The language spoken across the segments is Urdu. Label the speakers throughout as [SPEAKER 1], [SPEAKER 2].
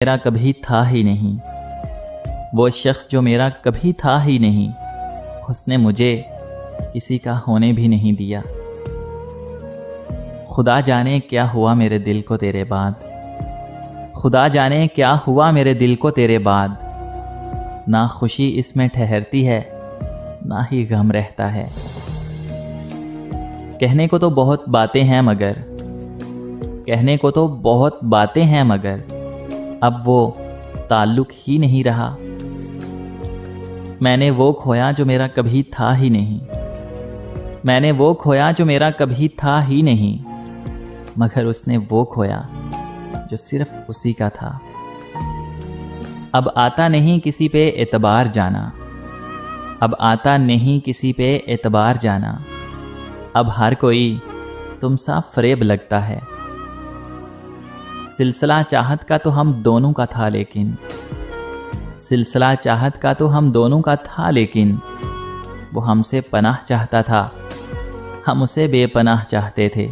[SPEAKER 1] میرا کبھی تھا ہی نہیں، وہ شخص جو میرا کبھی تھا ہی نہیں، اس نے مجھے کسی کا ہونے بھی نہیں دیا۔ خدا جانے کیا ہوا میرے دل کو تیرے بعد، خدا جانے کیا ہوا میرے دل کو تیرے بعد، نہ خوشی اس میں ٹھہرتی ہے نہ ہی غم رہتا ہے۔ کہنے کو تو بہت باتیں ہیں مگر، کہنے کو تو بہت باتیں ہیں مگر اب وہ تعلق ہی نہیں رہا۔ میں نے وہ کھویا جو میرا کبھی تھا ہی نہیں، میں نے وہ کھویا جو میرا کبھی تھا ہی نہیں، مگر اس نے وہ کھویا جو صرف اسی کا تھا۔ اب آتا نہیں کسی پہ اعتبار جانا، اب آتا نہیں کسی پہ اعتبار جانا، اب ہر کوئی تم سا فریب لگتا ہے۔ سلسلہ چاہت کا تو ہم دونوں کا تھا لیکن، سلسلہ چاہت کا تو ہم دونوں کا تھا لیکن، وہ ہم سے پناہ چاہتا تھا، ہم اسے بے پناہ چاہتے تھے۔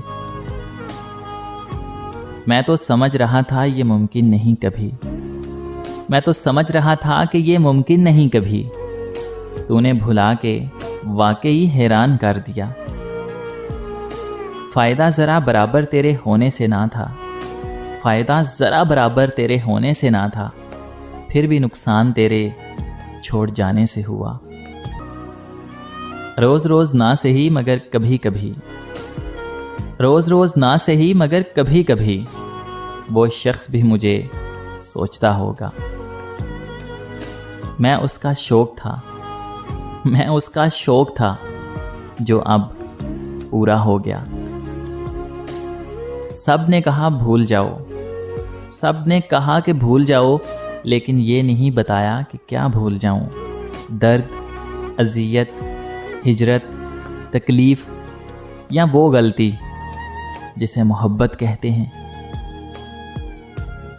[SPEAKER 1] میں تو سمجھ رہا تھا یہ ممکن نہیں کبھی، میں تو سمجھ رہا تھا کہ یہ ممکن نہیں کبھی، تو نے بھلا کے واقعی حیران کر دیا۔ فائدہ ذرا برابر تیرے ہونے سے نہ تھا، فائدہ ذرا برابر تیرے ہونے سے نہ تھا، پھر بھی نقصان تیرے چھوڑ جانے سے ہوا۔ روز روز نہ سہی مگر کبھی کبھی، روز روز نہ سہی مگر کبھی کبھی، وہ شخص بھی مجھے سوچتا ہوگا۔ میں اس کا شوق تھا، میں اس کا شوق تھا جو اب پورا ہو گیا۔ سب نے کہا بھول جاؤ، سب نے کہا کہ بھول جاؤ، لیکن یہ نہیں بتایا کہ کیا بھول جاؤں۔ درد، اذیت، ہجرت، تکلیف یا وہ غلطی جسے محبت کہتے ہیں۔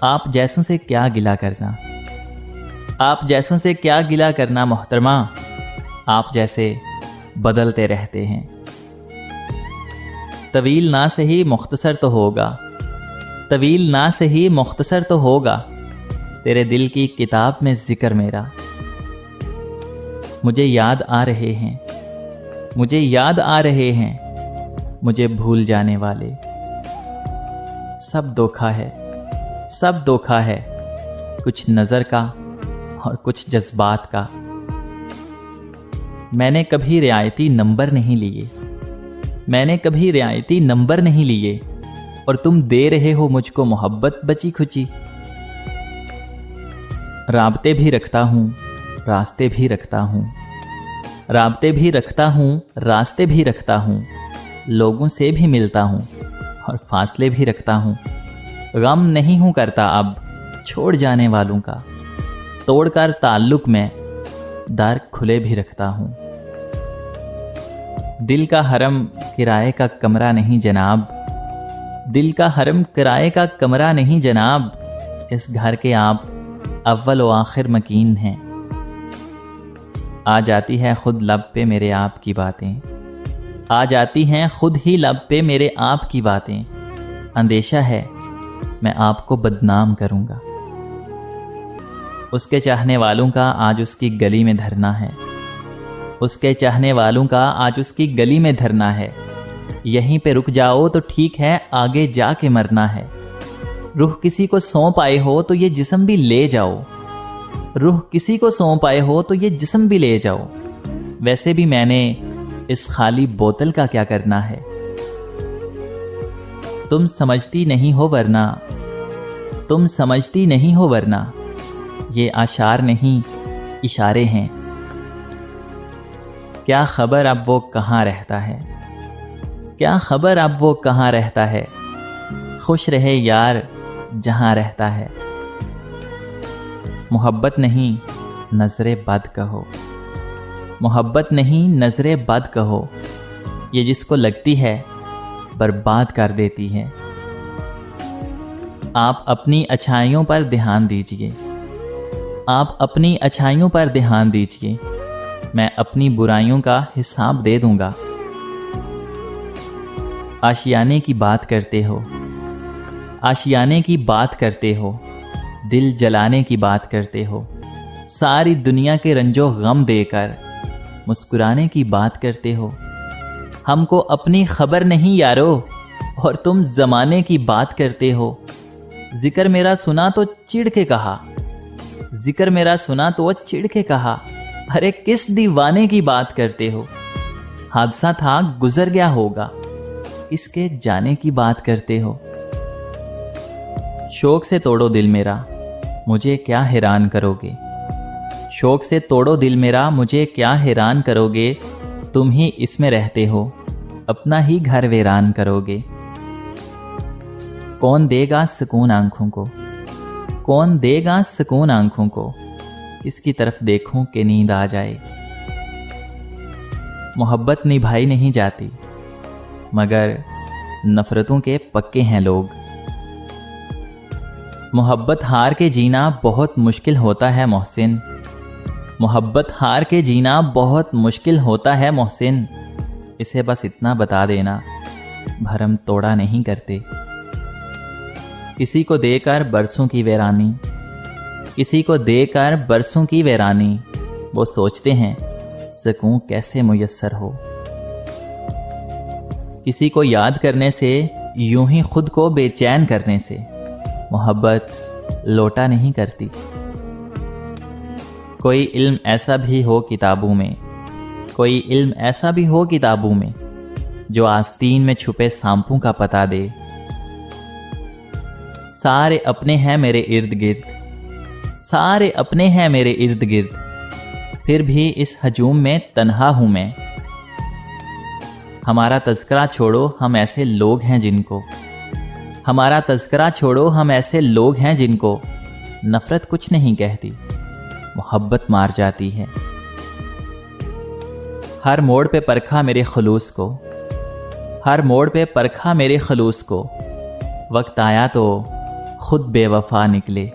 [SPEAKER 1] آپ جیسوں سے کیا گلہ کرنا، آپ جیسوں سے کیا گلہ کرنا محترمہ، آپ جیسے بدلتے رہتے ہیں۔ طویل نہ سہی مختصر تو ہوگا، طویل نہ سہی مختصر تو ہوگا، تیرے دل کی کتاب میں ذکر میرا۔ مجھے یاد آ رہے ہیں، مجھے یاد آ رہے ہیں مجھے بھول جانے والے۔ سب دھوکا ہے، سب دھوکا ہے، کچھ نظر کا اور کچھ جذبات کا۔ میں نے کبھی رعایتی نمبر نہیں لیے، میں نے کبھی رعایتی نمبر نہیں لیے، اور تم دے رہے ہو مجھ کو محبت بچی کھچی۔ رابطے بھی رکھتا ہوں، راستے بھی رکھتا ہوں، رابطے بھی رکھتا ہوں، راستے بھی رکھتا ہوں، لوگوں سے بھی ملتا ہوں اور فاصلے بھی رکھتا ہوں۔ غم نہیں ہوں کرتا اب چھوڑ جانے والوں کا، توڑ کر تعلق میں دار کھلے بھی رکھتا ہوں۔ دل کا حرم کرائے کا کمرہ نہیں جناب، دل کا حرم کرائے کا کمرہ نہیں جناب، اس گھر کے آپ اول و آخر مکین ہیں۔ آ جاتی ہے خود لب پہ میرے آپ کی باتیں، آ جاتی ہیں خود ہی لب پہ میرے آپ کی باتیں، اندیشہ ہے میں آپ کو بدنام کروں گا۔ اس کے چاہنے والوں کا آج اس کی گلی میں دھرنا ہے، اس کے چاہنے والوں کا آج اس کی گلی میں دھرنا ہے۔ یہیں پہ رک جاؤ تو ٹھیک ہے، آگے جا کے مرنا ہے۔ روح کسی کو سونپ آئے ہو تو یہ جسم بھی لے جاؤ، روح کسی کو سونپ آئے ہو تو یہ جسم بھی لے جاؤ۔ ویسے بھی میں نے اس خالی بوتل کا کیا کرنا ہے؟ تم سمجھتی نہیں ہو ورنہ، تم سمجھتی نہیں ہو ورنہ یہ اشعار نہیں اشارے ہیں۔ کیا خبر اب وہ کہاں رہتا ہے، کیا خبر اب وہ کہاں رہتا ہے، خوش رہے یار جہاں رہتا ہے۔ محبت نہیں نظر بد کہو، محبت نہیں نظر بد کہو، یہ جس کو لگتی ہے برباد کر دیتی ہے۔ آپ اپنی اچھائیوں پر دھیان دیجئے، آپ اپنی اچھائیوں پر دھیان دیجئے، میں اپنی برائیوں کا حساب دے دوں گا۔ آشیانے کی بات کرتے ہو، آشیانے کی بات کرتے ہو، دل جلانے کی بات کرتے ہو، ساری دنیا کے رنجو غم دے کر مسکرانے کی بات کرتے ہو۔ ہم کو اپنی خبر نہیں یارو، اور تم زمانے کی بات کرتے ہو۔ ذکر میرا سنا تو چڑ کے کہا، ذکر میرا سنا تو چڑ کے کہا، ارے کس دیوانے کی بات کرتے ہو؟ حادثہ تھا گزر گیا ہوگا، کس کے جانے کی بات کرتے ہو؟ شوق سے توڑو دل میرا، مجھے کیا حیران کرو گے؟ شوق سے توڑو دل میرا، مجھے کیا حیران کرو گے؟ تم ہی اس میں رہتے ہو، اپنا ہی گھر ویران کرو گے۔ کون دے گا سکون آنکھوں کو، کون دے گا سکون آنکھوں کو؟ کس کی طرف دیکھوں کہ نیند آ جائے؟ محبت نبھائی نہیں جاتی، مگر نفرتوں کے پکے ہیں لوگ۔ محبت ہار کے جینا بہت مشکل ہوتا ہے محسن، محبت ہار کے جینا بہت مشکل ہوتا ہے محسن۔ اسے بس اتنا بتا دینا، بھرم توڑا نہیں کرتے۔ کسی کو دے کر برسوں کی ویرانی، کسی کو دے کر برسوں کی ویرانی، وہ سوچتے ہیں سکون کیسے میسر ہو۔ کسی کو یاد کرنے سے، یوں ہی خود کو بے چین کرنے سے، محبت لوٹا نہیں کرتی۔ کوئی علم ایسا بھی ہو کتابوں میں، کوئی علم ایسا بھی ہو کتابوں میں، جو آستین میں چھپے سانپوں کا پتہ دے۔ سارے اپنے ہیں میرے ارد گرد، سارے اپنے ہیں میرے ارد گرد، پھر بھی اس ہجوم میں تنہا ہوں میں۔ ہمارا تذکرہ چھوڑو، ہم ایسے لوگ ہیں جن کو، ہمارا تذکرہ چھوڑو، ہم ایسے لوگ ہیں جن کو نفرت کچھ نہیں کہتی، محبت مار جاتی ہے۔ ہر موڑ پہ پرکھا میرے خلوص کو، ہر موڑ پہ پرکھا میرے خلوص کو، وقت آیا تو خود بے وفا نکلے۔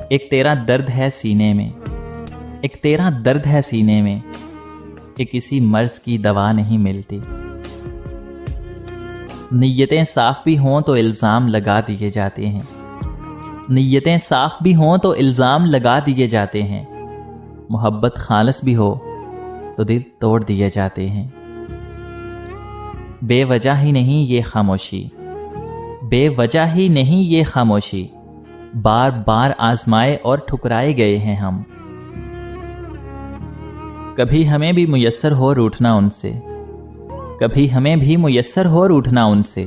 [SPEAKER 1] ایک تیرا درد ہے سینے میں، ایک تیرا درد ہے سینے میں، کہ کسی مرض کی دوا نہیں ملتی۔ نیتیں صاف بھی ہوں تو الزام لگا دیے جاتے ہیں، نیتیں صاف بھی ہوں تو الزام لگا دیے جاتے ہیں۔ محبت خالص بھی ہو تو دل توڑ دیے جاتے ہیں۔ بے وجہ ہی نہیں یہ خاموشی، بے وجہ ہی نہیں یہ خاموشی، بار بار آزمائے اور ٹھکرائے گئے ہیں ہم۔ کبھی ہمیں بھی میسر ہو روٹھنا ان سے، کبھی ہمیں بھی میسر ہو روٹھنا ان سے،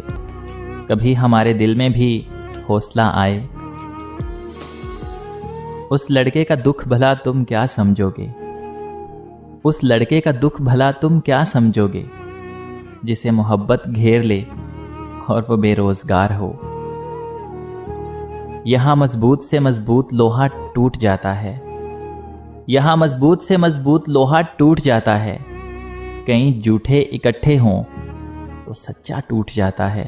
[SPEAKER 1] کبھی ہمارے دل میں بھی حوصلہ آئے۔ اس لڑکے کا دکھ بھلا تم کیا سمجھو گے، اس لڑکے کا دکھ بھلا تم کیا سمجھو گے، جسے محبت گھیر لے اور وہ بے روزگار ہو۔ یہاں مضبوط سے مضبوط لوہا ٹوٹ جاتا ہے، یہاں مضبوط سے مضبوط لوہا ٹوٹ جاتا ہے، کہیں جھوٹے اکٹھے ہوں تو سچا ٹوٹ جاتا ہے۔